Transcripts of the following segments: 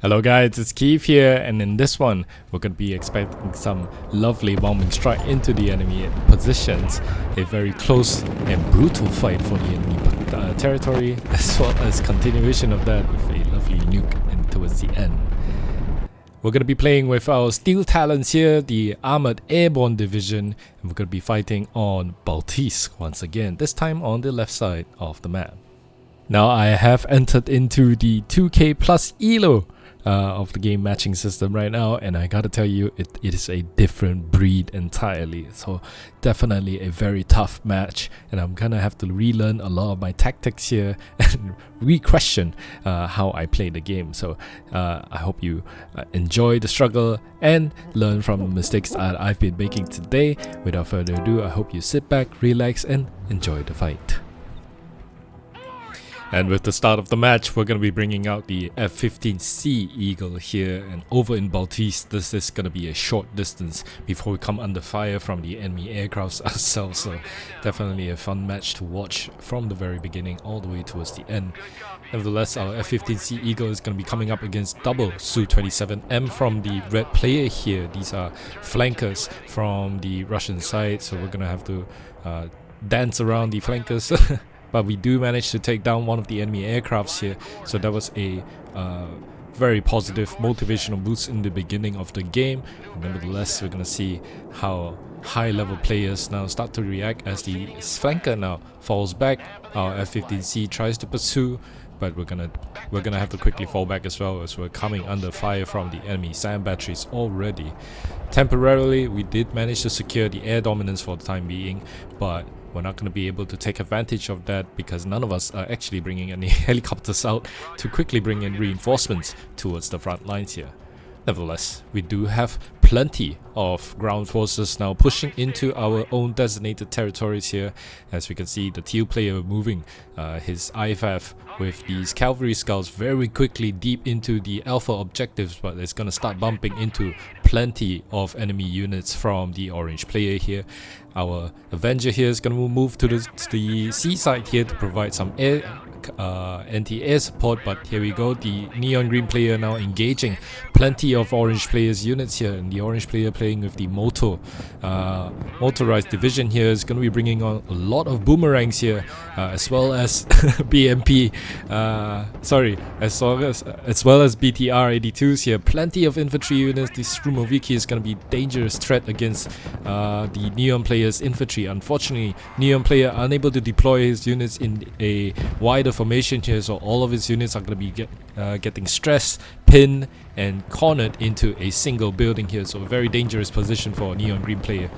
Hello guys, it's Keith here, and in this one we're going to be expecting some lovely bombing strike into the enemy positions, a very close and brutal fight for the enemy territory, as well as continuation of that with a lovely nuke and towards the end. We're going to be playing with our Steel Talons here, the Armored Airborne Division, and we're going to be fighting on Baltiysk once again, this time on the left side of the map. Now I have entered into the 2K plus ELO of the game matching system right now, and I gotta tell you, it is a different breed entirely. So definitely a very tough match, and I'm gonna have to relearn a lot of my tactics here and re-question how I play the game. So I hope you enjoy the struggle and learn from the mistakes that I've been making today. Without further ado, I hope you sit back, relax, and enjoy the fight. And with the start of the match, we're going to be bringing out the F-15C Eagle here, and over in Baltiysk, this is going to be a short distance before we come under fire from the enemy aircrafts ourselves, so definitely a fun match to watch from the very beginning all the way towards the end. Nevertheless, our F-15C Eagle is going to be coming up against double Su-27M from the red player here. These are flankers from the Russian side, so we're going to have to dance around the flankers. But we do manage to take down one of the enemy aircrafts here, so that was a very positive motivational boost in the beginning of the game. Nevertheless, we're gonna see how high-level players now start to react as the flanker now falls back. Our F-15C tries to pursue, but we're gonna have to quickly fall back as well, as we're coming under fire from the enemy SAM batteries already. Temporarily, we did manage to secure the air dominance for the time being, but we're not going to be able to take advantage of that because none of us are actually bringing any helicopters out to quickly bring in reinforcements towards the front lines here. Nevertheless, we do have plenty of ground forces now pushing into our own designated territories here. As we can see, the teal player moving his IFF with these cavalry scouts very quickly deep into the alpha objectives, but it's going to start bumping into plenty of enemy units from the orange player here. Our Avenger here is going to move to the seaside here to provide some anti-air support, but here we go, the neon green player now engaging plenty of orange players units here, and the orange player playing with the motorized division here is going to be bringing on a lot of boomerangs here, as well as BMP, as well as BTR-82s here. Plenty of infantry units. This Strumoviki is going to be dangerous threat against the neon player's infantry. Unfortunately, neon player unable to deploy his units in a wider formation here, so all of his units are going to be getting stressed, pinned, and cornered into a single building here, so a very dangerous position for a neon green player.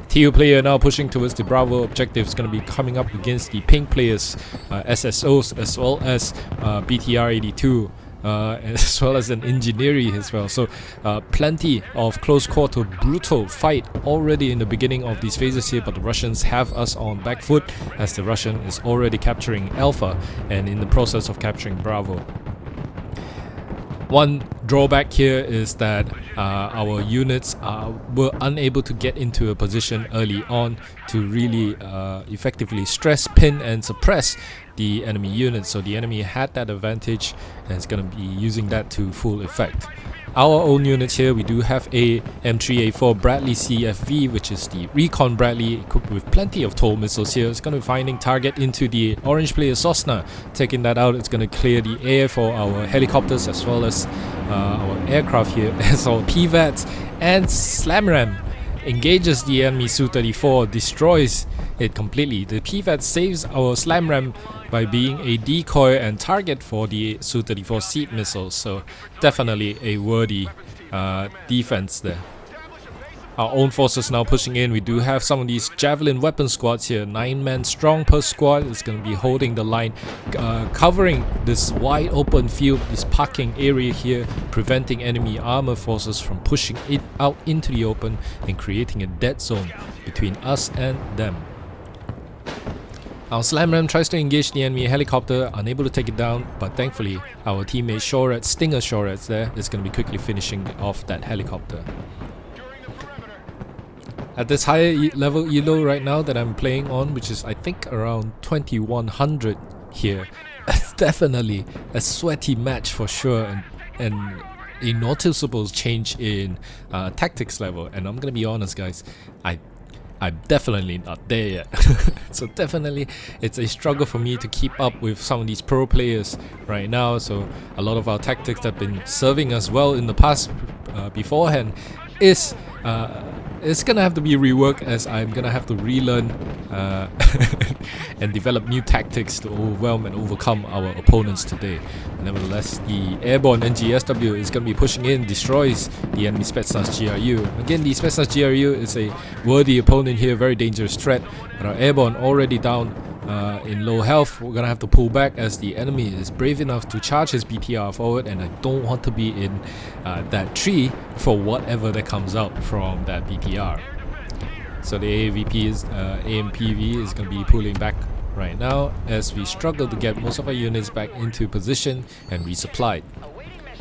Teal player now pushing towards the Bravo objective is going to be coming up against the pink players, SSOs, as well as BTR-82, as well as an engineering as well. So plenty of close quarter brutal fight already in the beginning of these phases here, but the Russians have us on back foot as the Russian is already capturing Alpha and in the process of capturing Bravo. One drawback here is that our units were unable to get into a position early on to really effectively stress, pin, and suppress the enemy units. So the enemy had that advantage and is going to be using that to full effect. Our own units here, we do have a M3A4 Bradley CFV, which is the Recon Bradley equipped with plenty of TOW missiles here. It's going to be finding target into the orange player Sosna. Taking that out, it's going to clear the air for our helicopters as well as our aircraft here, as our PVATs, and SLAMRAAM engages the enemy Su-34, destroys it completely. The PVAT saves our SLAMRAAM by being a decoy and target for the Su-34 seed missiles, so definitely a worthy defense there. Our own forces now pushing in. We do have some of these Javelin weapon squads here, 9-man strong per squad. It's going to be holding the line, covering this wide open field, this parking area here, preventing enemy armor forces from pushing it out into the open and creating a dead zone between us and them. Our SLAMRAAM tries to engage the enemy helicopter, unable to take it down, but thankfully our teammate Shorets, Stinger Shorets there, is going to be quickly finishing off that helicopter. At this higher level ELO right now that I'm playing on, which is I think around 2100 here, it's definitely a sweaty match for sure, and a noticeable change in tactics level, and I'm gonna be honest, guys, I'm definitely not there yet. So definitely it's a struggle for me to keep up with some of these pro players right now. So a lot of our tactics that have been serving us well in the past beforehand is it's gonna have to be reworked, as I'm gonna have to relearn and develop new tactics to overwhelm and overcome our opponents today. Nevertheless, the Airborne NGSW is gonna be pushing in, destroys the enemy Spetsnaz GRU. Again, the Spetsnaz GRU is a worthy opponent here, very dangerous threat, but our Airborne already down in low health. We're gonna have to pull back as the enemy is brave enough to charge his BTR forward, and I don't want to be in that tree for whatever that comes out from that BTR. So the AMPV is gonna be pulling back right now as we struggle to get most of our units back into position and resupplied.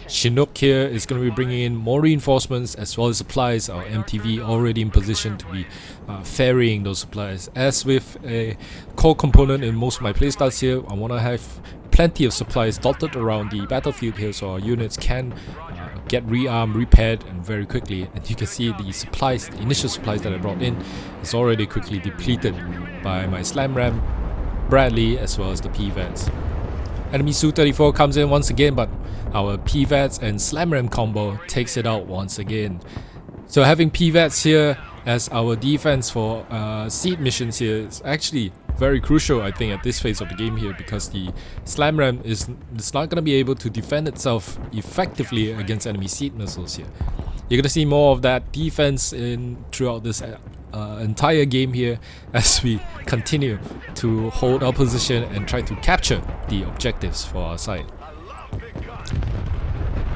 Chinook here is going to be bringing in more reinforcements as well as supplies. Our MTV already in position to be ferrying those supplies. As with a core component in most of my playstyles here, I want to have plenty of supplies dotted around the battlefield here so our units can get rearmed, repaired, and very quickly. And you can see the supplies, the initial supplies that I brought in, is already quickly depleted by my SLAMRAAM, Bradley, as well as the PVATs. Enemy Su-34 comes in once again, but our PVATs and SLAMRAAM combo takes it out once again. So having PVATs here as our defense for seed missions here is actually very crucial, I think, at this phase of the game here, because the SLAMRAAM is not going to be able to defend itself effectively against enemy seed missiles here. You're going to see more of that defense throughout this entire game here as we continue to hold our position and try to capture the objectives for our side.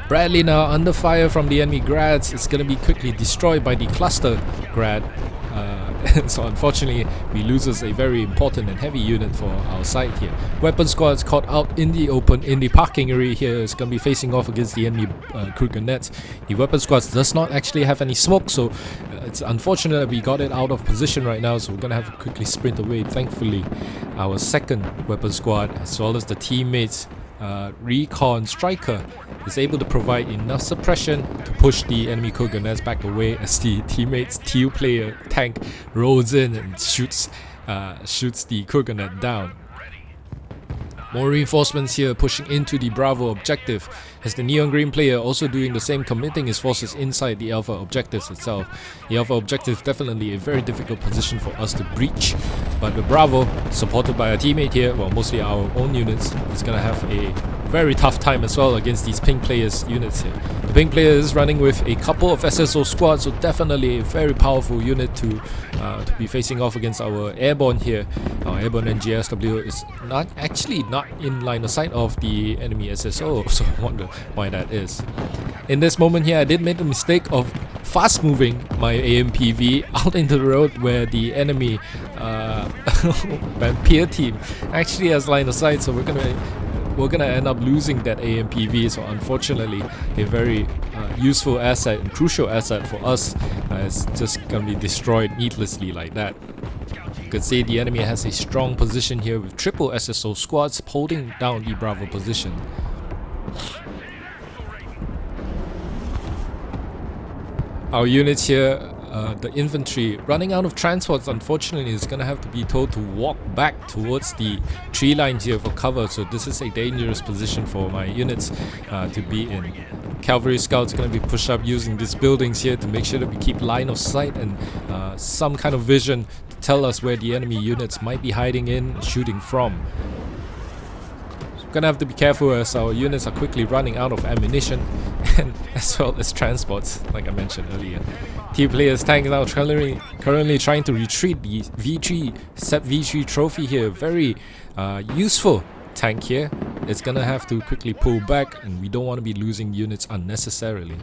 Bradley now under fire from the enemy grads. It's going to be quickly destroyed by the cluster grad. So unfortunately we loses a very important and heavy unit for our side here. Weapon squad's caught out in the open in the parking area here. It's going to be facing off against the enemy crew nets. The weapon squad does not actually have any smoke, so it's unfortunate that we got it out of position right now, so we're going to have to quickly sprint away. Thankfully our second weapon squad as well as the teammates recon striker is able to provide enough suppression to push the enemy Kurganets back away as the teammates teal player tank rolls in and shoots the Kurganet down. More reinforcements here pushing into the Bravo objective, as the neon green player also doing the same, committing his forces inside the Alpha objectives itself. The Alpha objective definitely a very difficult position for us to breach, but the Bravo, supported by a teammate here, well mostly our own units, is gonna have a very tough time as well against these pink players units here. The pink player is running with a couple of SSO squads, so definitely a very powerful unit to be facing off against our airborne here. Our airborne NGSW is not in line of sight of the enemy SSO, so I wonder why that is. In this moment here, I did make the mistake of fast moving my AMPV out into the road where the enemy peer team actually has line of sight, so we're gonna end up losing that AMPV. So unfortunately a very useful asset and crucial asset for us is just gonna be destroyed needlessly like that. You can see the enemy has a strong position here with triple SSO squads holding down the Bravo position. Our units here, the infantry, running out of transports, unfortunately is going to have to be told to walk back towards the tree lines here for cover, so this is a dangerous position for my units to be in. Cavalry scouts are going to be pushed up using these buildings here to make sure that we keep line of sight and some kind of vision to tell us where the enemy units might be hiding in, shooting from. Gonna have to be careful as our units are quickly running out of ammunition and as well as transports, like I mentioned earlier. Team players tank now currently trying to retreat the V3 trophy here. Very useful tank here. It's gonna have to quickly pull back, and we don't want to be losing units unnecessarily.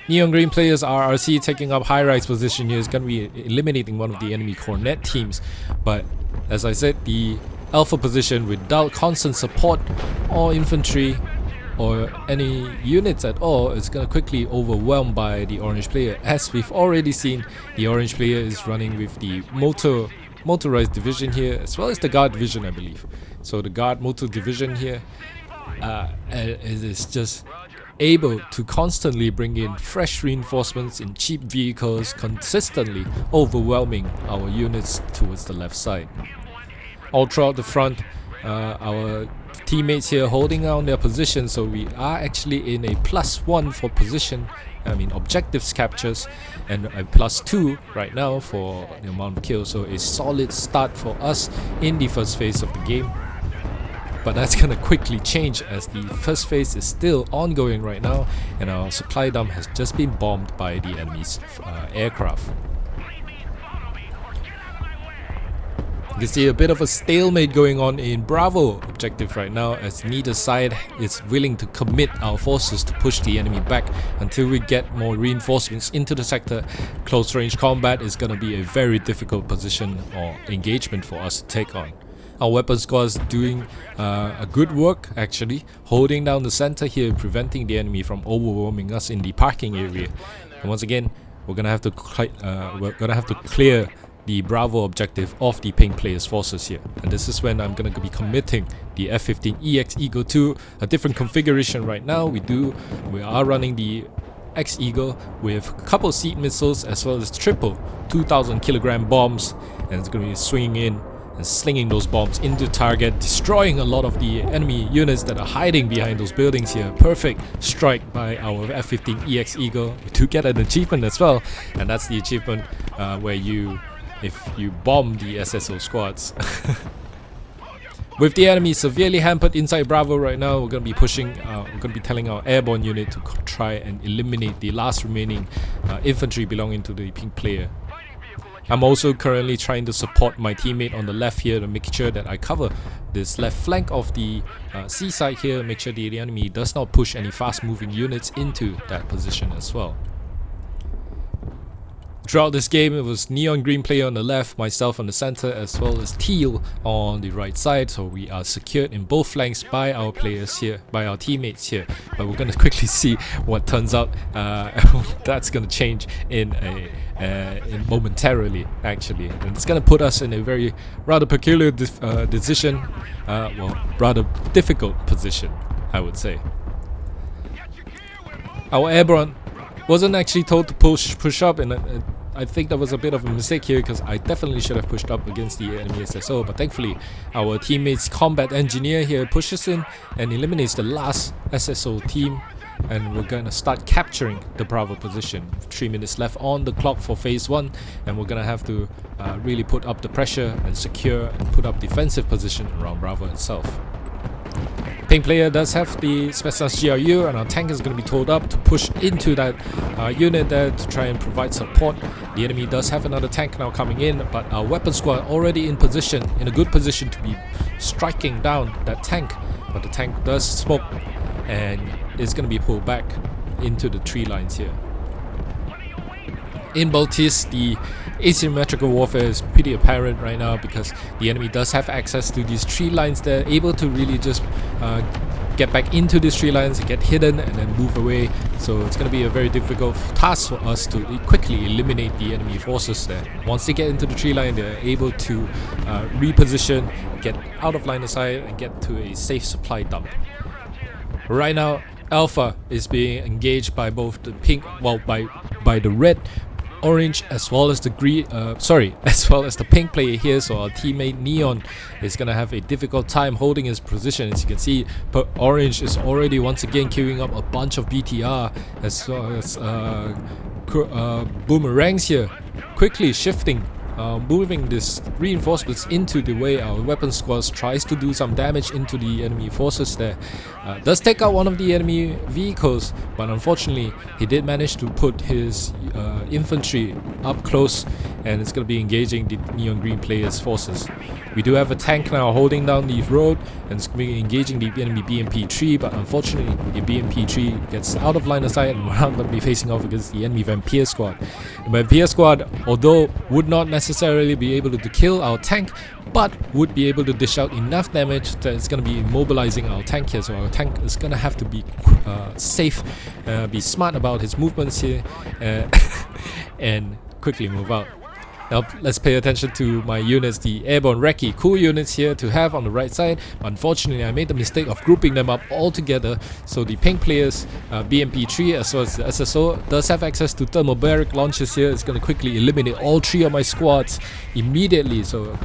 Neon green players RRC taking up high-rise position here is gonna be eliminating one of the enemy cornet teams, but as I said, the Alpha position without constant support or infantry or any units at all is going to quickly overwhelmed by the orange player. As we've already seen, the orange player is running with the motorized division here as well as the guard division, I believe. So the guard motor division here it is just able to constantly bring in fresh reinforcements in cheap vehicles, consistently overwhelming our units towards the left side. All throughout the front, our teammates here holding on their position, so we are actually in a +1 for position, objectives captures, and a +2 right now for the amount of kills, so a solid start for us in the first phase of the game. But that's gonna quickly change as the first phase is still ongoing right now, and our supply dump has just been bombed by the enemy's aircraft. You can see a bit of a stalemate going on in Bravo objective right now, as neither side is willing to commit our forces to push the enemy back until we get more reinforcements into the sector. Close range combat is going to be a very difficult position or engagement for us to take on. Our weapon squad is doing a good work actually, holding down the center here, preventing the enemy from overwhelming us in the parking area. And once again, we're gonna have to clear the Bravo objective of the pink players' forces here, and this is when I'm gonna be committing the F-15EX Eagle II, a different configuration right now. We are running the X Eagle with a couple seed missiles as well as triple 2,000 kilogram bombs, and it's gonna be swinging in and slinging those bombs into target, destroying a lot of the enemy units that are hiding behind those buildings here. Perfect strike by our F-15EX Eagle. We do get an achievement as well, and that's the achievement where if you bomb the SSO squads. With the enemy severely hampered inside Bravo right now, we're going to be pushing, we're going to be telling our airborne unit to try and eliminate the last remaining infantry belonging to the pink player. I'm also currently trying to support my teammate on the left here to make sure that I cover this left flank of the seaside here, make sure the enemy does not push any fast moving units into that position as well. Throughout this game, it was neon green player on the left, myself on the center, as well as teal on the right side. So we are secured in both flanks by our players here, by our teammates here. But we're gonna quickly see what turns out. That's gonna change in momentarily, actually, and it's gonna put us in a rather peculiar decision. Rather difficult position, I would say. Our airborne wasn't actually told to push up, and I think that was a bit of a mistake here, because I definitely should have pushed up against the enemy SSO, but thankfully our teammate's combat engineer here pushes in and eliminates the last SSO team, and we're gonna start capturing the Bravo position. 3 minutes left on the clock for phase 1, and we're gonna have to really put up the pressure and secure and put up defensive position around Bravo itself. Pink player does have the specialized GRU, and our tank is going to be told up to push into that unit there to try and provide support. The enemy does have another tank now coming in, but our weapon squad already in a good position to be striking down that tank. But the tank does smoke and is going to be pulled back into the tree lines here. In Baltiysk, the asymmetrical warfare is pretty apparent right now, because the enemy does have access to these tree lines. They're able to really just get back into these tree lines and get hidden and then move away. So it's going to be a very difficult task for us to quickly eliminate the enemy forces there. Once they get into the tree line, they're able to reposition, get out of line of sight, and get to a safe supply dump. Right now, Alpha is being engaged by both the pink, by the red, orange, as well as the green, as well as the pink player here. So our teammate Neon is gonna have a difficult time holding his position. As you can see, but orange is already once again queuing up a bunch of BTR as well as boomerangs here, quickly shifting, moving this reinforcements into the way our weapon squad tries to do some damage into the enemy forces there. Does take out one of the enemy vehicles, but unfortunately he did manage to put his infantry up close, and it's going to be engaging the neon green players' forces. We do have a tank now holding down the road, and it's going to be engaging the enemy BMP-3, but unfortunately the BMP-3 gets out of line of sight, and we're not going to be facing off against the enemy Vampire squad. The Vampire squad, although would not necessarily be able to kill our tank, but would be able to dish out enough damage that it's going to be immobilizing our tank here. So our tank is going to have to be safe, be smart about his movements here, and quickly move out. Now let's pay attention to my units, the Airborne Recce. Cool units here to have on the right side. Unfortunately, I made the mistake of grouping them up all together. So the pink players, BMP 3 as well as the SSO, does have access to thermobaric launchers here. It's going to quickly eliminate all 3 of my squads immediately. So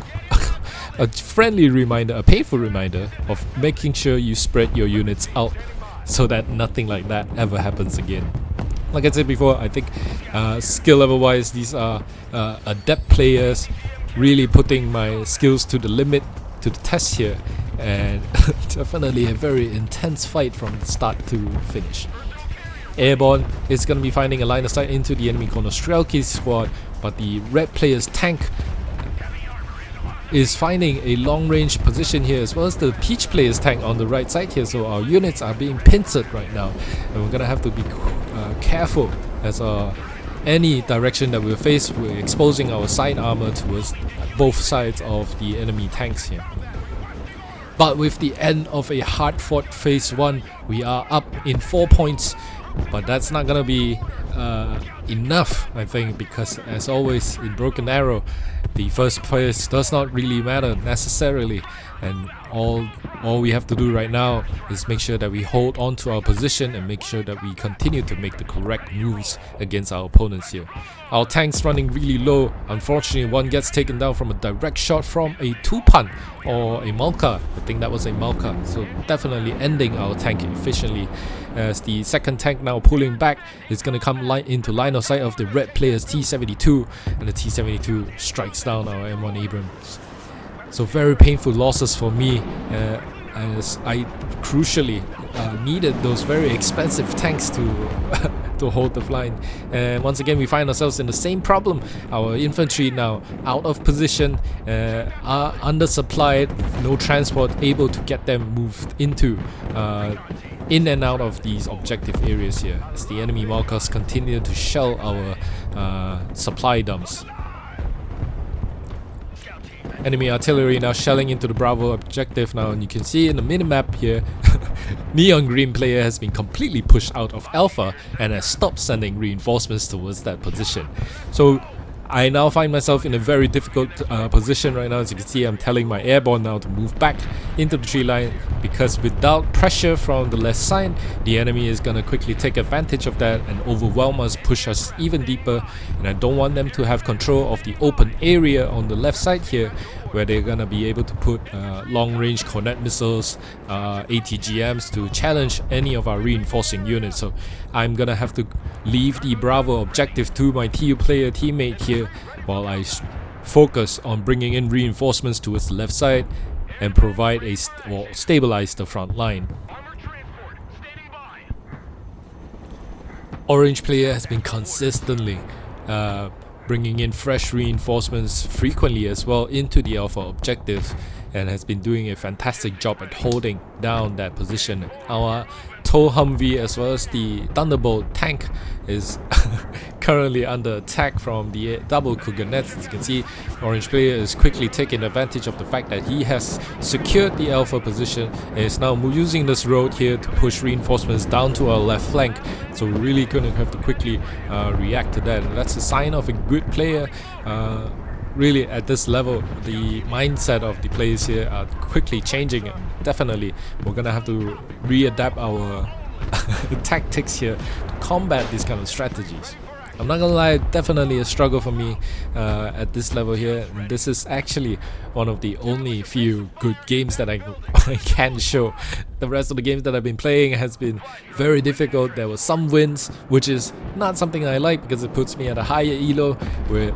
a friendly reminder, a painful reminder of making sure you spread your units out so that nothing like that ever happens again. Like I said before, I think skill level wise, these are adept players, really putting my skills to the limit, to the test here, and definitely a very intense fight from the start to finish. Airborne is going to be finding a line of sight into the enemy Konostrelki squad, but the red player's tank is finding a long-range position here, as well as the peach player's tank on the right side here. So our units are being pincered right now, and we're gonna have to be careful as any direction that we'll face, we're exposing our side armor towards both sides of the enemy tanks here. But with the end of a hard-fought phase 1, we are up in 4 points, but that's not gonna be enough, I think, because as always in Broken Arrow, the first place does not really matter necessarily, and all we have to do right now is make sure that we hold on to our position and make sure that we continue to make the correct moves against our opponents here. Our tank's running really low. Unfortunately, one gets taken down from a direct shot from a 2-pan or a Malka. I think that was a Malka, so definitely ending our tank efficiently, as the second tank now pulling back is going to come into line of sight of the red player's T-72, and the T-72 strikes down our M1 Abrams. So very painful losses for me, as I crucially needed those very expensive tanks to to hold the line. And once again, we find ourselves in the same problem. Our infantry now out of position, are undersupplied, no transport able to get them moved into in and out of these objective areas here, as the enemy Malkas continue to shell our supply dumps. Enemy artillery now shelling into the Bravo objective now, and you can see in the minimap here, Neon Green player has been completely pushed out of Alpha and has stopped sending reinforcements towards that position. So I now find myself in a very difficult position right now. As you can see, I'm telling my Airborne now to move back into the tree line, because without pressure from the left side, the enemy is going to quickly take advantage of that and overwhelm us, push us even deeper, and I don't want them to have control of the open area on the left side here, where they're going to be able to put long-range Cornet missiles, ATGMs to challenge any of our reinforcing units. So I'm going to have to leave the Bravo objective to my TU player teammate here, while I focus on bringing in reinforcements towards the left side and provide stabilize the front line. Orange player has been consistently bringing in fresh reinforcements frequently as well into the Alpha objective, and has been doing a fantastic job at holding down that position. Our tow Humvee as well as the Thunderbolt tank is currently under attack from the double Kuganets. As you can see, Orange player is quickly taking advantage of the fact that he has secured the Alpha position and is now using this road here to push reinforcements down to our left flank. So we're really going to have to quickly react to that, and that's a sign of a good player. Really, at this level, the mindset of the players here are quickly changing. Definitely, we're gonna have to readapt our tactics here to combat these kind of strategies. I'm not gonna lie, definitely a struggle for me at this level here. This is actually one of the only few good games that I can show. The rest of the games that I've been playing has been very difficult. There were some wins, which is not something I like, because it puts me at a higher elo with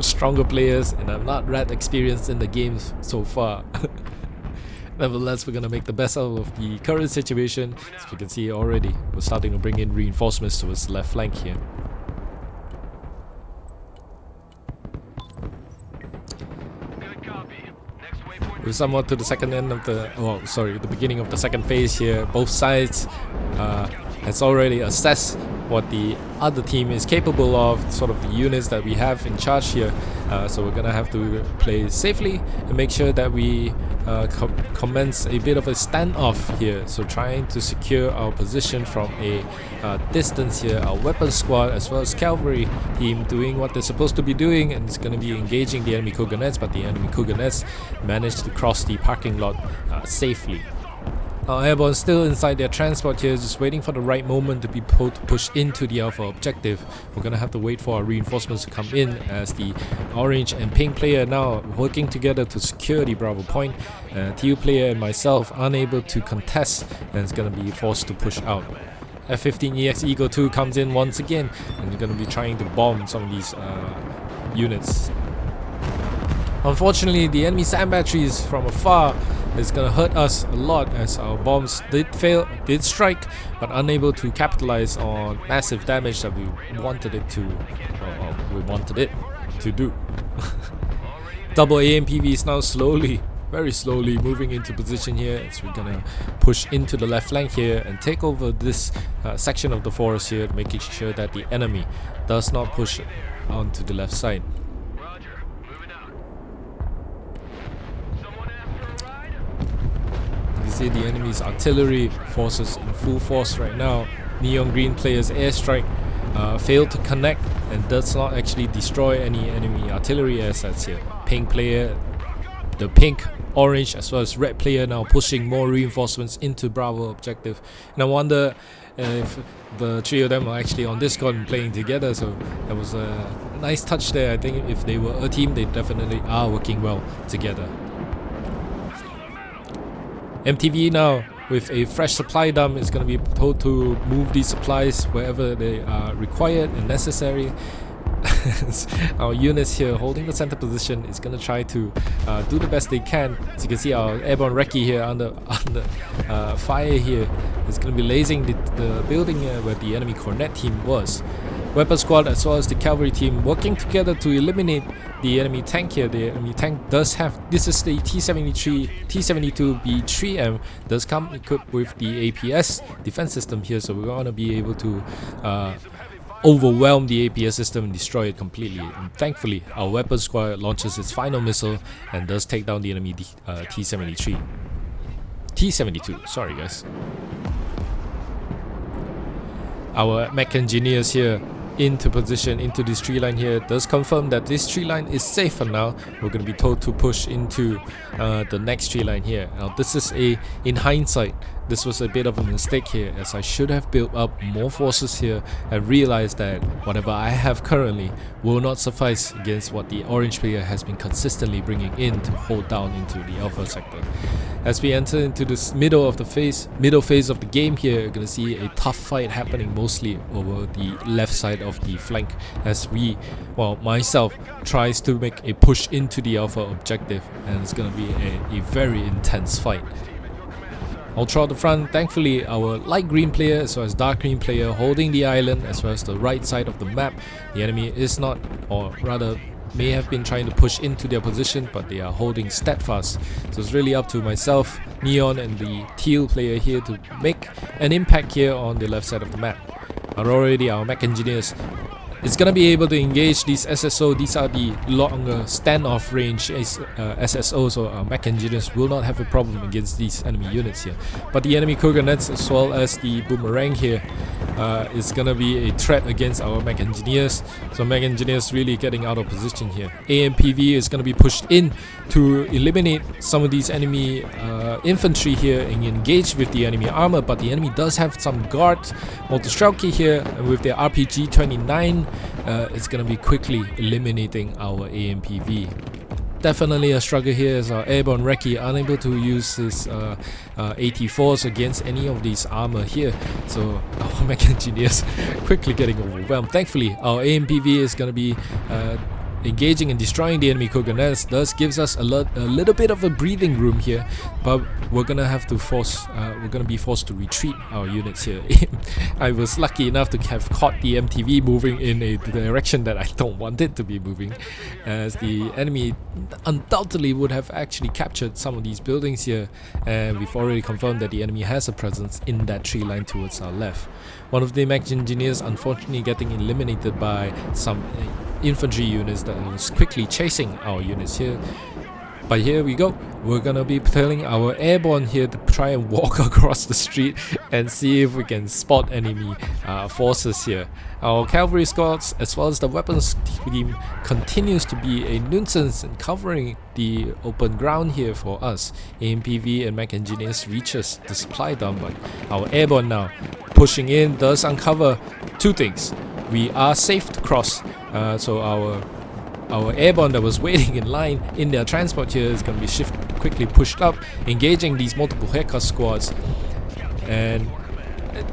stronger players, and I'm not that experienced in the games so far. Nevertheless, we're gonna make the best out of the current situation. As you can see already, we're starting to bring in reinforcements towards the left flank here. We're somewhat to the second end of the, the beginning of the second phase here. Both sides has already assessed what the other team is capable of, sort of the units that we have in charge here. So we're gonna have to play safely and make sure that we commence a bit of a standoff here. So trying to secure our position from a distance here. Our weapon squad as well as cavalry team doing what they're supposed to be doing, and it's gonna be engaging the enemy Cougar-nets, but the enemy Cougar-nets managed to cross the parking lot safely. Our airborne still inside their transport here, just waiting for the right moment to be pushed into the alpha objective. We're gonna have to wait for our reinforcements to come in, as the orange and pink player now working together to secure the Bravo point. Teal player and myself unable to contest, and it's gonna be forced to push out. F-15EX Eagle II comes in once again, and we're gonna be trying to bomb some of these units. Unfortunately, the enemy sand batteries from afar is gonna hurt us a lot, as our bombs did strike, but unable to capitalize on massive damage that we wanted it to do. Double AMPV is now slowly, very slowly moving into position here, so we're gonna push into the left flank here and take over this section of the forest here, making sure that the enemy does not push onto the left side. You see the enemy's artillery forces in full force right now. Neon green player's airstrike failed to connect and does not actually destroy any enemy artillery assets here. Pink player, the pink, orange as well as red player now pushing more reinforcements into Bravo objective, and I wonder if the three of them are actually on Discord and playing together, so that was a nice touch there. I think if they were a team, they definitely are working well together. MTV now with a fresh supply dump is going to be told to move these supplies wherever they are required and necessary. Our units here holding the center position is going to try to do the best they can. As you can see, our airborne recce here under fire here is going to be lasing the building where the enemy cornet team was. Weapon squad as well as the cavalry team working together to eliminate the enemy tank here. The enemy tank does have, this is the T-72B3M, does come equipped with the APS defense system here, so we're going to be able to overwhelm the APS system and destroy it completely. And thankfully, our weapon squad launches its final missile and does take down the enemy T-72, sorry guys. Our mech engineers here into position into this tree line here does confirm that this tree line is safe for now. We're going to be told to push into the next tree line here. Now this is in hindsight, this was a bit of a mistake here, as I should have built up more forces here and realized that whatever I have currently will not suffice against what the orange player has been consistently bringing in to hold down into the alpha sector. As we enter into this middle phase of the game here, you're going to see a tough fight happening mostly over the left side of the flank, as myself tries to make a push into the alpha objective, and it's going to be a very intense fight. All throughout the front, thankfully our light green player as well as dark green player holding the island as well as the right side of the map. The enemy is not, or rather may have been trying to push into their position, but they are holding steadfast. So it's really up to myself, Neon and the teal player here to make an impact here on the left side of the map. Already our mech engineers is going to be able to engage these SSO. These are the longer standoff range SSO, so our mech engineers will not have a problem against these enemy units here. But the enemy Cougar-nets as well as the boomerang here is going to be a threat against our mech engineers. So mech engineers really getting out of position here. AMPV is going to be pushed in to eliminate some of these enemy infantry here and engage with the enemy armor, but the enemy does have some guard Motopehoka here, and with their RPG-29 it's going to be quickly eliminating our AMPV. Definitely a struggle here as our airborne recce unable to use his AT4s against any of these armor here, so our mech engineers quickly getting overwhelmed. Thankfully our AMPV is going to be engaging and destroying the enemy coconuts thus gives us a little bit of a breathing room here, but we're gonna have to be forced to retreat our units here. I was lucky enough to have caught the MTV moving in a direction that I don't want it to be moving, as the enemy undoubtedly would have actually captured some of these buildings here, and we've already confirmed that the enemy has a presence in that tree line towards our left. One of the mech engineers unfortunately getting eliminated by some infantry units that was quickly chasing our units here. But here we go, we're gonna be telling our airborne here to try and walk across the street and see if we can spot enemy forces here. Our cavalry squads as well as the weapons team continues to be a nuisance in covering the open ground here for us. AMPV and mech engineers reaches the supply dump, but our airborne now pushing in does uncover two things. We are safe to cross, so our airborne that was waiting in line in their transport here is going to be quickly pushed up, engaging these Motopehoka squads, and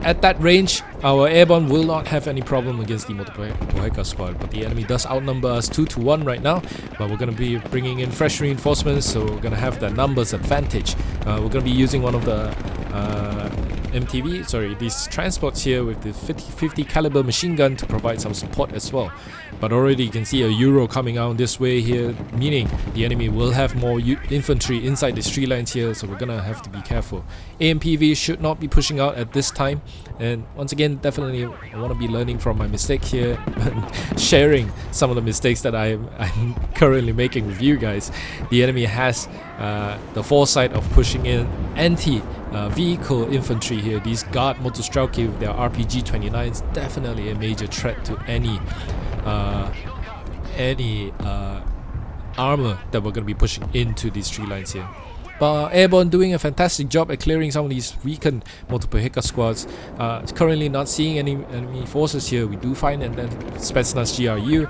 at that range our airborne will not have any problem against the Motopehoka squad, but the enemy does outnumber us 2-1 right now. But we're going to be bringing in fresh reinforcements, so we're going to have the numbers advantage. We're going to be using one of the these transports here with the 50 caliber machine gun to provide some support as well. But already you can see a Euro coming out this way here, meaning the enemy will have more infantry inside the tree lines here, so we're gonna have to be careful. AMPV should not be pushing out at this time, and once again, definitely I want to be learning from my mistake here and sharing some of the mistakes that I'm currently making with you guys. The enemy has the foresight of pushing in anti-vehicle infantry here. These guard motostrelki with their RPG-29s, definitely a major threat to any armor that we're going to be pushing into these tree lines here. But airborne doing a fantastic job at clearing some of these weakened Motopehoka squads. Currently not seeing any enemy forces here. We do find and then Spetsnaz GRU.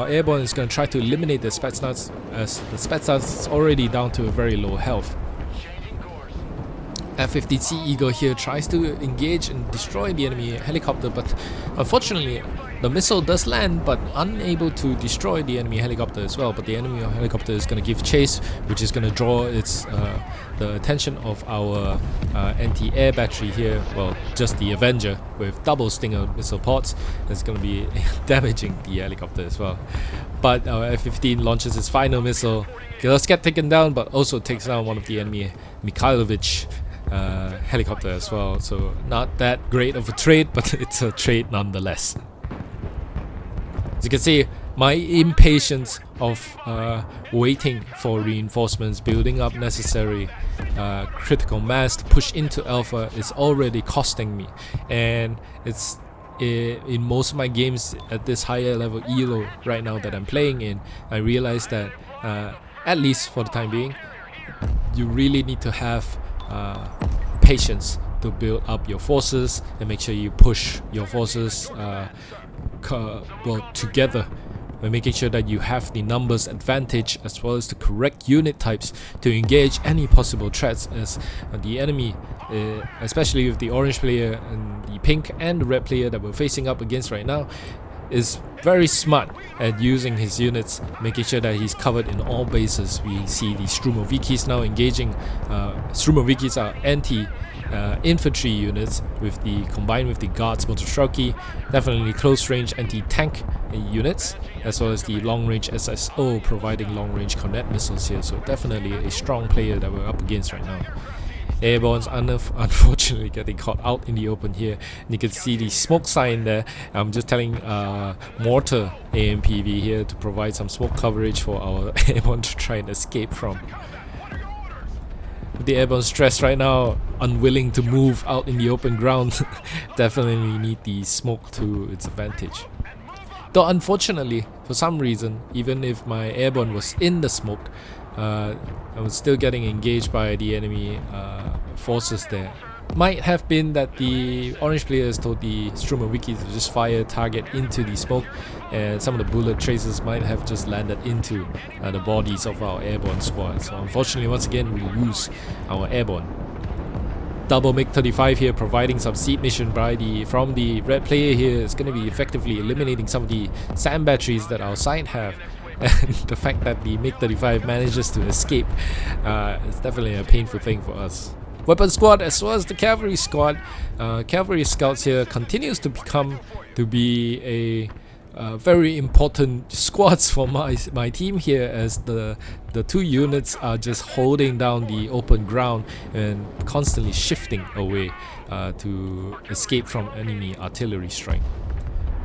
Airborne is going to try to eliminate the Spetsnaz, as the Spetsnaz is already down to a very low health. F-15C Eagle here tries to engage and destroy the enemy helicopter, but unfortunately the missile does land, but unable to destroy the enemy helicopter as well. But the enemy helicopter is going to give chase, which is going to draw the attention of our anti-air battery here. Well, just the Avenger with double Stinger missile pods is going to be damaging the helicopter as well. But our F-15 launches its final missile, does get taken down, but also takes down one of the enemy Mikhailovich helicopter as well. So not that great of a trade, but it's a trade nonetheless. As you can see, my impatience of waiting for reinforcements, building up necessary critical mass to push into Alpha is already costing me. And it's in most of my games at this higher level ELO right now that I'm playing in, I realize that at least for the time being, you really need to have patience to build up your forces and make sure you push your forces together, and making sure that you have the numbers advantage as well as the correct unit types to engage any possible threats, as the enemy, especially with the orange player and the pink and the red player that we're facing up against right now, is very smart at using his units, making sure that he's covered in all bases. We see the Strumovikis now engaging. Strumovikis are anti-infantry units with the combined with the guards motostrelki, definitely close-range anti-tank units, as well as the long-range SSO providing long-range Cornet missiles here. So definitely a strong player that we're up against right now. Airborne's unfortunately getting caught out in the open here. And you can see the smoke sign there. I'm just telling Mortar AMPV here to provide some smoke coverage for our airborne to try and escape from. With the airborne stressed right now, unwilling to move out in the open ground, definitely need the smoke to its advantage. Though unfortunately, for some reason, even if my airborne was in the smoke, I was still getting engaged by the enemy forces there. Might have been that the orange players told the Strumovikis to just fire target into the smoke, and some of the bullet traces might have just landed into the bodies of our airborne squad. So unfortunately, once again, we lose our airborne. Double MiG-35 here providing some seed mission from the red player here is going to be effectively eliminating some of the SAM batteries that our side have. and the fact that the MiG-35 manages to escape is definitely a painful thing for us. Weapon squad as well as the cavalry squad. Cavalry scouts here continues to be a very important squads for my team here, as the two units are just holding down the open ground and constantly shifting away to escape from enemy artillery strike.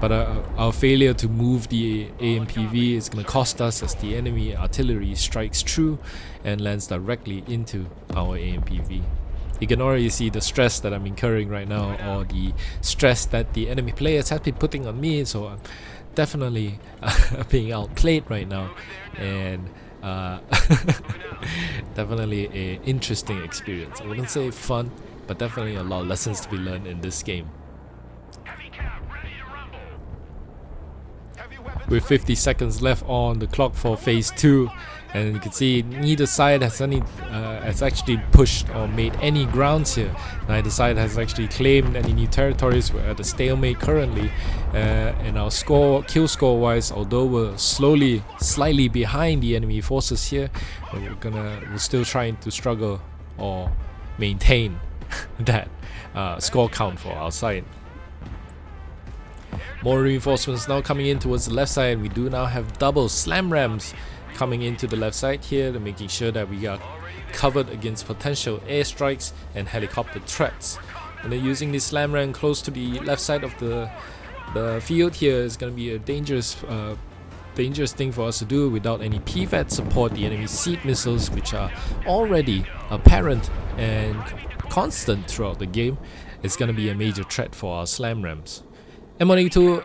But our failure to move the AMPV is going to cost us, as the enemy artillery strikes through and lands directly into our AMPV. You can already see the stress that I'm incurring right now, or the stress that the enemy players have been putting on me, so I'm definitely being outplayed right now, and definitely an interesting experience. I wouldn't say fun, but definitely a lot of lessons to be learned in this game. With 50 seconds left on the clock for phase 2, and you can see neither side has actually pushed or made any grounds here. Neither side has actually claimed any new territories. We're at a stalemate currently, and our kill score wise, although we're slightly behind the enemy forces here, we're still trying to struggle or maintain that score count for our side. More reinforcements now coming in towards the left side. We do now have double SLAMRAAMs coming into the left side here, to making sure that we are covered against potential airstrikes and helicopter threats. And then using the SLAMRAAM close to the left side of the field here is going to be a dangerous thing for us to do without any PVAT support. The enemy seed missiles, which are already apparent and constant throughout the game, is going to be a major threat for our SLAMRAAMs. M1A2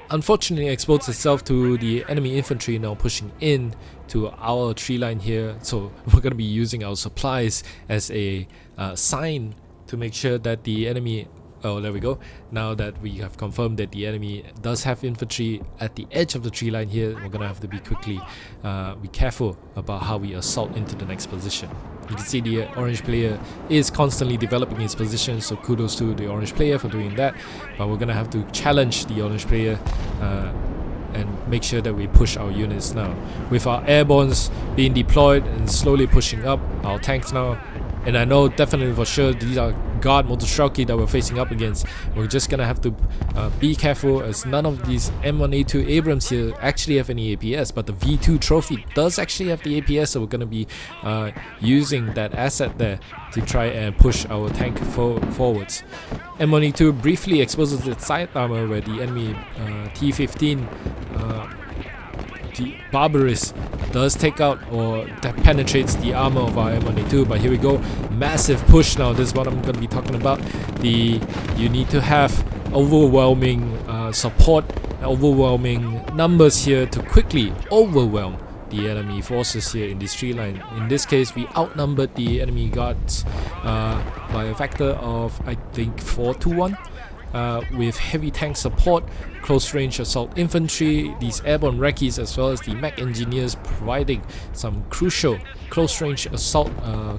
unfortunately exposed itself to the enemy infantry now pushing in to our tree line here, so we're going to be using our supplies as a sign to make sure that the enemy... Oh, there we go. Now that we have confirmed that the enemy does have infantry at the edge of the tree line here, we're going to have to be careful about how we assault into the next position. You can see the orange player is constantly developing his position, so kudos to the orange player for doing that. But we're going to have to challenge the orange player and make sure that we push our units now. With our airbornes being deployed and slowly pushing up, our tanks now, and I know definitely for sure these are guard motostrelki that we're facing up against. We're just gonna have to be careful, as none of these M1A2 Abrams here actually have any APS, but the V2 trophy does actually have the APS, so we're gonna be using that asset there to try and push our tank forwards. M1A2 briefly exposes its side armor, where the enemy T-15 Barbaris does take out or that penetrates the armor of our M1A2. But here we go, massive push now. This is what I'm going to be talking about. You need to have overwhelming support, overwhelming numbers here to quickly overwhelm the enemy forces here in this tree line. In this case, we outnumbered the enemy guards by a factor of, I think, 4-1. With heavy tank support, close range assault infantry, these airborne recce's, as well as the mech engineers providing some crucial close range assault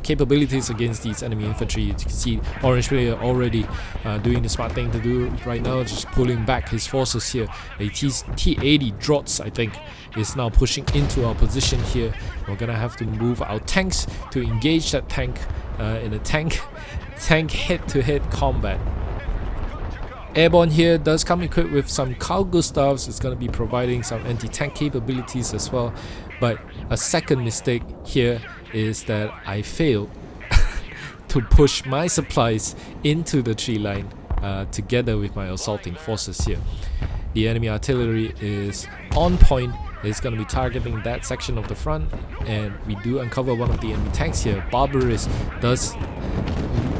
capabilities against these enemy infantry. You can see orange player already doing the smart thing to do right now, just pulling back his forces here. A T-80 Drots, I think, is now pushing into our position here. We're gonna have to move our tanks to engage that tank in a tank head-to-head combat. Airborne here does come equipped with some Carl Gustavs. It's going to be providing some anti-tank capabilities as well. But a second mistake here is that I failed to push my supplies into the tree line together with my assaulting forces here. The enemy artillery is on point. It's going to be targeting that section of the front, and we do uncover one of the enemy tanks here. Barbaris does...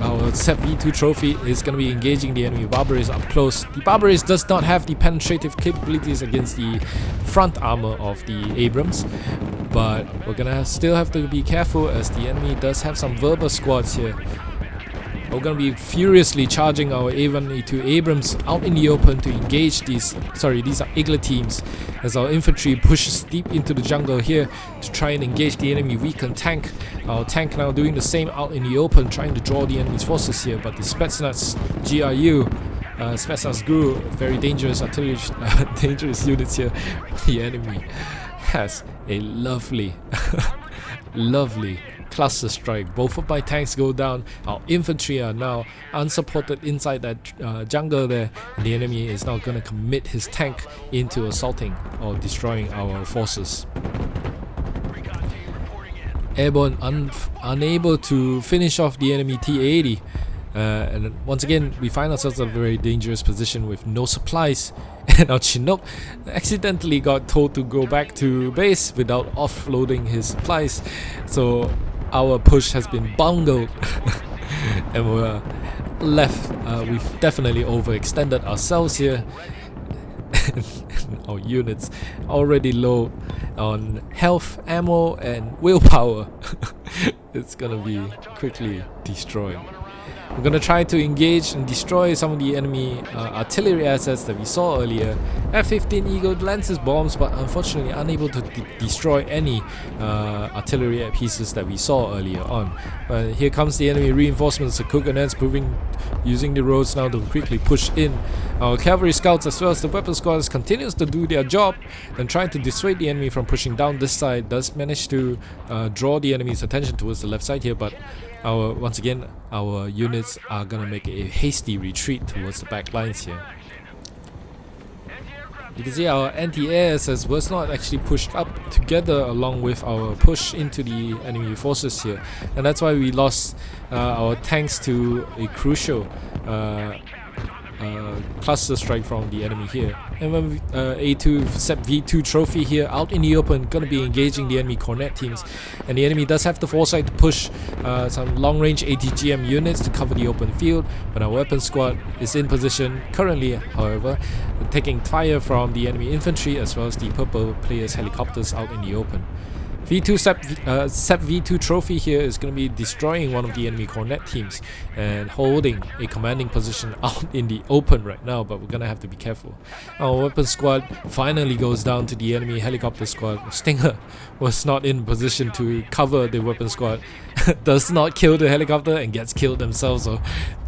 Our set V2 trophy is going to be engaging the enemy Barbaris up close. The Barbaris does not have the penetrative capabilities against the front armor of the Abrams, but we're going to still have to be careful, as the enemy does have some Verba squads here. We're going to be furiously charging our A1A2 Abrams out in the open to engage these are Eagle teams, as our infantry pushes deep into the jungle here to try and engage the enemy weakened tank. Our tank now doing the same out in the open, trying to draw the enemy's forces here, but the Spetsnaz GRU, Spetsnaz GRU, very dangerous artillery, dangerous units here. The enemy has a lovely, lovely cluster strike. Both of my tanks go down. Our infantry are now unsupported inside that jungle there, and the enemy is now going to commit his tank into assaulting or destroying our forces. Airborne unable to finish off the enemy T-80, and once again we find ourselves in a very dangerous position with no supplies, and our Chinook accidentally got told to go back to base without offloading his supplies, so our push has been bungled and we're left. We've definitely overextended ourselves here. Our units already low on health, ammo and willpower. It's gonna be quickly destroyed. We're gonna try to engage and destroy some of the enemy artillery assets that we saw earlier. F-15 Eagle lances bombs, but unfortunately unable to destroy any artillery pieces that we saw earlier on. Here comes the enemy reinforcements. The Coconuts using the roads now to quickly push in. Our cavalry scouts as well as the weapon squads continues to do their job and try to dissuade the enemy from pushing down this side. Does manage to draw the enemy's attention towards the left side here, but once again our units are gonna make a hasty retreat towards the back lines here. You can see our anti-air assets was not actually pushed up together along with our push into the enemy forces here, and that's why we lost our tanks to a crucial cluster strike from the enemy here. And when A2 V2 trophy here out in the open, gonna be engaging the enemy cornet teams, and the enemy does have the foresight to push some long-range ATGM units to cover the open field, but our weapon squad is in position currently, however, taking fire from the enemy infantry as well as the purple players' helicopters out in the open. SEP V2 trophy here is going to be destroying one of the enemy cornet teams and holding a commanding position out in the open right now, but we're going to have to be careful. Our weapon squad finally goes down to the enemy helicopter squad. Stinger was not in position to cover the weapon squad, does not kill the helicopter and gets killed themselves, so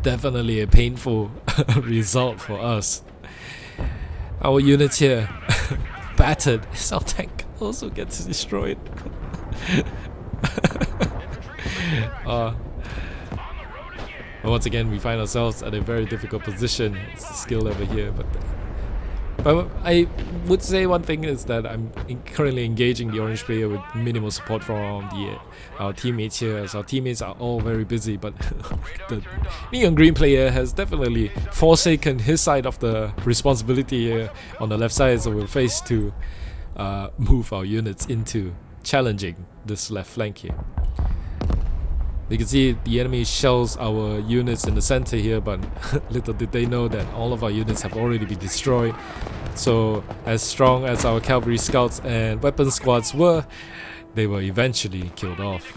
definitely a painful result for us. Our units here battered. Our tank also gets destroyed. Once again we find ourselves at a very difficult position. It's the skill level here, but I would say one thing is that I'm currently engaging the orange player with minimal support from our teammates here, as our teammates are all very busy, but the neon green player has definitely forsaken his side of the responsibility here on the left side, so we're faced to move our units into challenging this left flank here. You can see the enemy shells our units in the center here, but little did they know that all of our units have already been destroyed. So as strong as our cavalry scouts and weapon squads were, they were eventually killed off.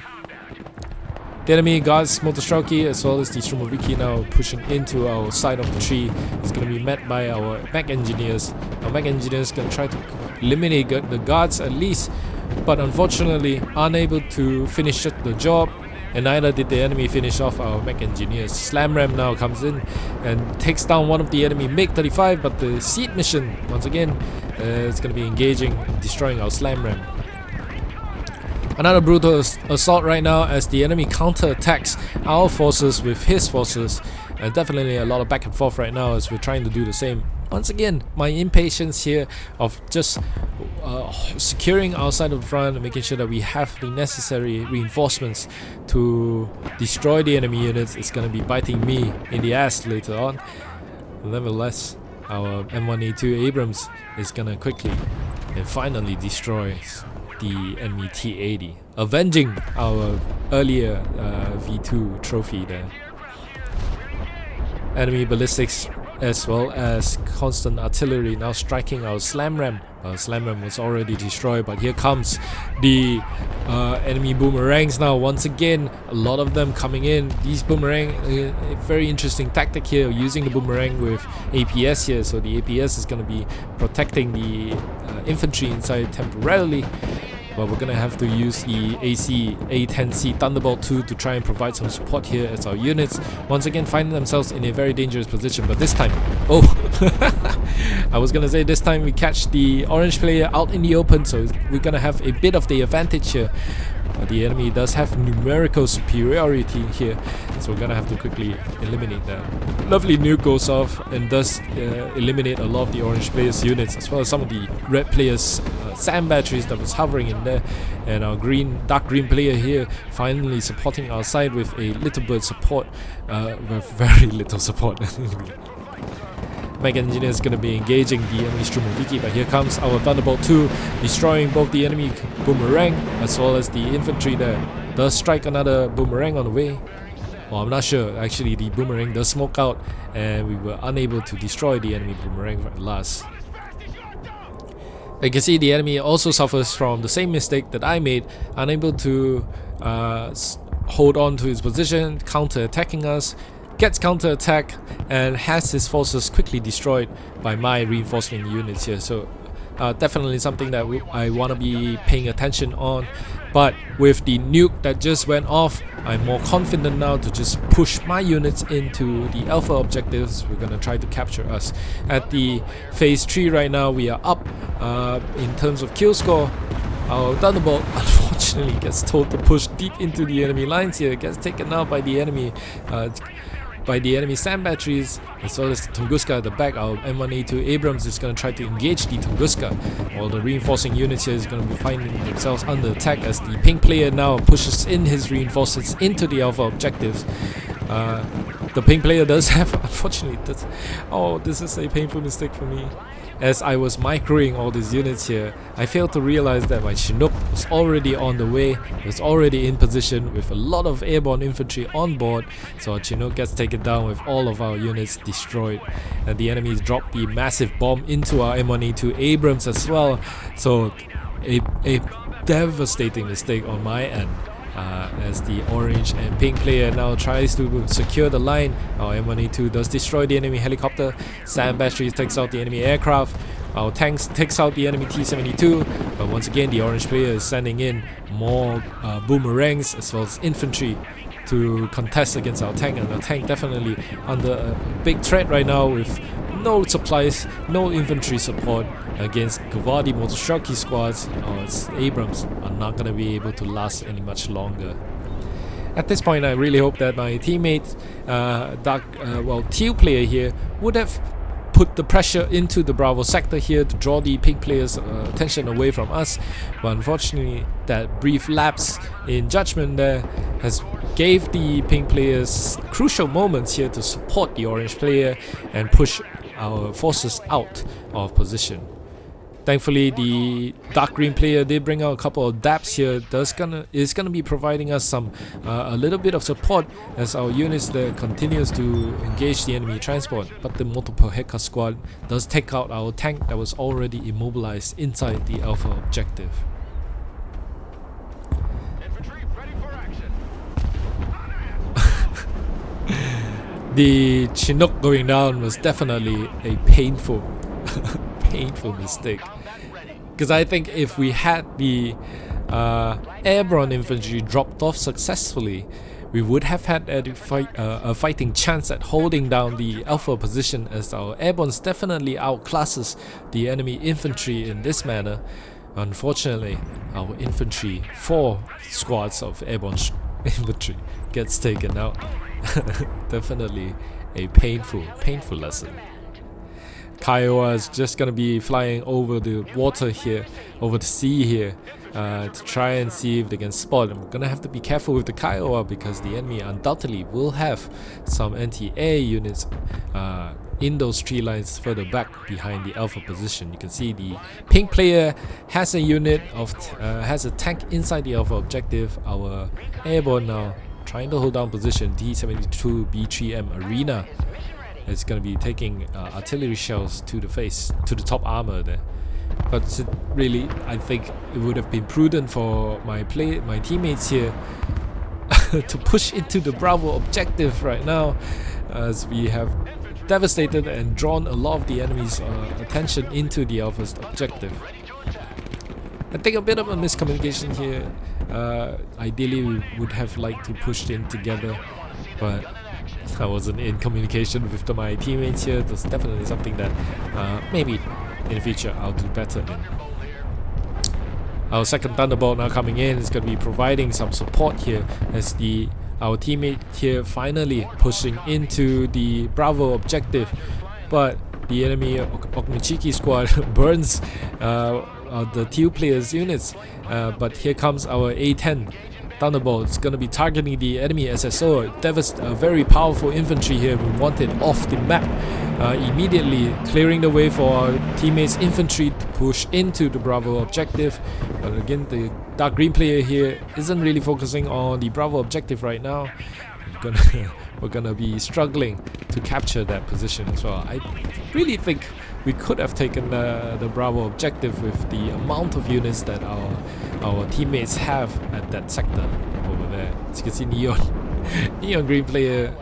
The enemy guards Motostrauki as well as the Strumoviki now pushing into our side of the tree is going to be met by our mech engineers. Our mech engineers going to try to eliminate the guards at least, but unfortunately unable to finish the job, and neither did the enemy finish off our mech engineers. SLAMRAAM now comes in and takes down one of the enemy MiG-35, but the seed mission once again is going to be engaging and destroying our SLAMRAAM. Another brutal assault right now as the enemy counter-attacks our forces with his forces, and definitely a lot of back and forth right now as we're trying to do the same. Once again, my impatience here of just securing our side of the front and making sure that we have the necessary reinforcements to destroy the enemy units is going to be biting me in the ass later on. Nevertheless, our M1A2 Abrams is going to quickly and finally destroy the enemy T-80, avenging our earlier V2 trophy there. Enemy ballistics as well as constant artillery now striking our SLAMRAAM. SLAMRAAM was already destroyed, but here comes the enemy boomerangs now once again. A lot of them coming in. These boomerang, a very interesting tactic here, using the boomerang with APS here. So the APS is going to be protecting the infantry inside temporarily. but we're gonna have to use the A-10C Thunderbolt II to try and provide some support here as our units once again find themselves in a very dangerous position. But this time, oh, I was gonna say this time we catch the orange player out in the open, so we're gonna have a bit of the advantage here. The enemy does have numerical superiority here, so we're gonna have to quickly eliminate that. Lovely nuke goes off and does eliminate a lot of the orange players' units, as well as some of the red players' SAM batteries that was hovering in there. And our dark green player here finally supporting our side with a little bit of support, with very little support. American Engineer is going to be engaging the enemy Strumoviki, but here comes our Thunderbolt II, destroying both the enemy boomerang as well as the infantry there. Does strike another boomerang on the way. Well, I'm not sure. Actually, the boomerang does smoke out, and we were unable to destroy the enemy boomerang at last. You can see the enemy also suffers from the same mistake that I made, unable to hold on to his position, counter-attacking us. Gets counter-attack and has his forces quickly destroyed by my reinforcement units here. So definitely something that I want to be paying attention on. But with the nuke that just went off, I'm more confident now to just push my units into the alpha objectives. We're going to try to capture us. At the phase 3 right now, we are up in terms of kill score. Our Thunderbolt unfortunately gets told to push deep into the enemy lines here. It gets taken out by the enemy SAM batteries, as well as the Tunguska at the back. Our M1A2 Abrams is going to try to engage the Tunguska, while the reinforcing units here is going to be finding themselves under attack as the pink player now pushes in his reinforcements into the alpha objectives. The pink player does have, unfortunately, this is a painful mistake for me. As I was microing all these units here, I failed to realize that my Chinook was already on the way, was already in position with a lot of airborne infantry on board, so our Chinook gets taken down with all of our units destroyed. And the enemies dropped the massive bomb into our M1A2 Abrams as well, so a devastating mistake on my end. As the orange and pink player now tries to secure the line, our M1A2 does destroy the enemy helicopter. SAM batteries takes out the enemy aircraft. Our tanks takes out the enemy T-72, but once again the orange player is sending in more boomerangs as well as infantry to contest against our tank, and our tank definitely under a big threat right now with no supplies, no infantry support against Gvardi Motoshaki squads. Its Abrams are not going to be able to last any much longer. At this point, I really hope that my teammate, teal player here, would have put the pressure into the Bravo sector here to draw the pink players' attention away from us. But unfortunately, that brief lapse in judgment there has gave the pink players crucial moments here to support the orange player and push our forces out of position. Thankfully, the dark green player did bring out a couple of dabs here. Is gonna be providing us some a little bit of support as our units there continues to engage the enemy transport. But the Motopehoka squad does take out our tank that was already immobilized inside the alpha objective. The Chinook going down was definitely a painful mistake, because I think if we had the airborne infantry dropped off successfully, we would have had a fighting chance at holding down the alpha position, as our airbornes definitely outclasses the enemy infantry in this manner. Unfortunately, our infantry, 4 squads of airborne infantry, gets taken out. Definitely a painful lesson. Kiowa is just gonna be flying over the water here, over the sea here, to try and see if they can spot. And we're gonna have to be careful with the Kiowa because the enemy undoubtedly will have some anti-air units in those tree lines further back behind the alpha position. You can see the pink player has a unit of has a tank inside the alpha objective. Our airborne now trying to hold down position. T-72B3M Arena is going to be taking artillery shells to the face, to the top armor there. But really, I think it would have been prudent for my teammates here to push into the Bravo objective right now, as we have devastated and drawn a lot of the enemy's attention into the Alpha's objective. I think a bit of a miscommunication here. Ideally we would have liked to push in together, but I wasn't in communication with my teammates here. That's definitely something that maybe in the future I'll do better in. Our second Thunderbolt now coming in is going to be providing some support here as our teammate here finally pushing into the Bravo objective, but the enemy Okmichiki squad burns the teal players' units, but here comes our A-10 Thunderbolt. It's going to be targeting the enemy SSO. A very powerful infantry here. We want it off the map, immediately clearing the way for our teammates' infantry to push into the Bravo objective. But again, the dark green player here isn't really focusing on the Bravo objective right now. We're gonna be struggling to capture that position as well. I really think we could have taken the Bravo objective with the amount of units that our teammates have at that sector over there. As you can see, Neon green player,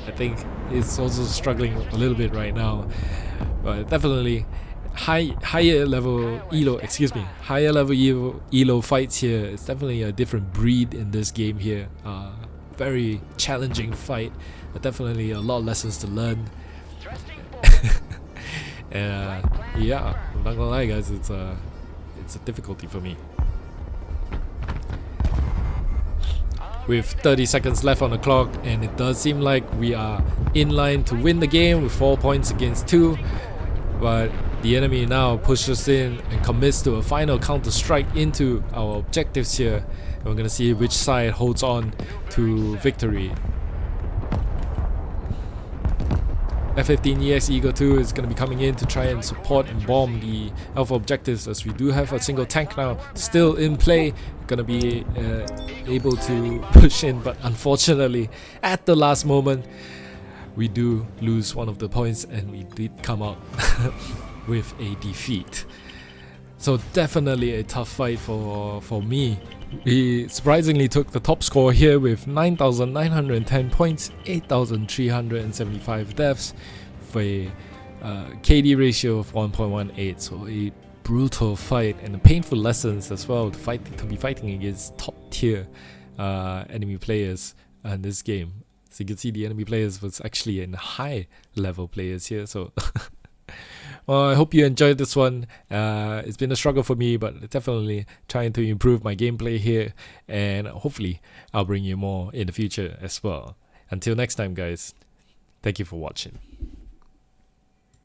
I think is also struggling a little bit right now. But definitely higher level elo fights here. It's definitely a different breed in this game here. Very challenging fight. Definitely a lot of lessons to learn. Yeah, I'm not gonna lie, guys. It's a difficulty for me. With 30 seconds left on the clock, and it does seem like we are in line to win the game with 4 points against 2. But the enemy now pushes in and commits to a final counter strike into our objectives here. And we're gonna see which side holds on to victory. F-15EX Eagle II is going to be coming in to try and support and bomb the Alpha objectives, as we do have a single tank now still in play. Going to be able to push in, but unfortunately at the last moment we do lose one of the points and we did come out with a defeat. So definitely a tough fight for me. We surprisingly took the top score here with 9,910 points, 8,375 deaths, for a KD ratio of 1.18. So a brutal fight and painful lessons as well to be fighting against top tier enemy players in this game. So you can see the enemy players was actually in high level players here. So well, I hope you enjoyed this one. It's been a struggle for me, but definitely trying to improve my gameplay here, and hopefully I'll bring you more in the future as well. Until next time, guys, thank you for watching.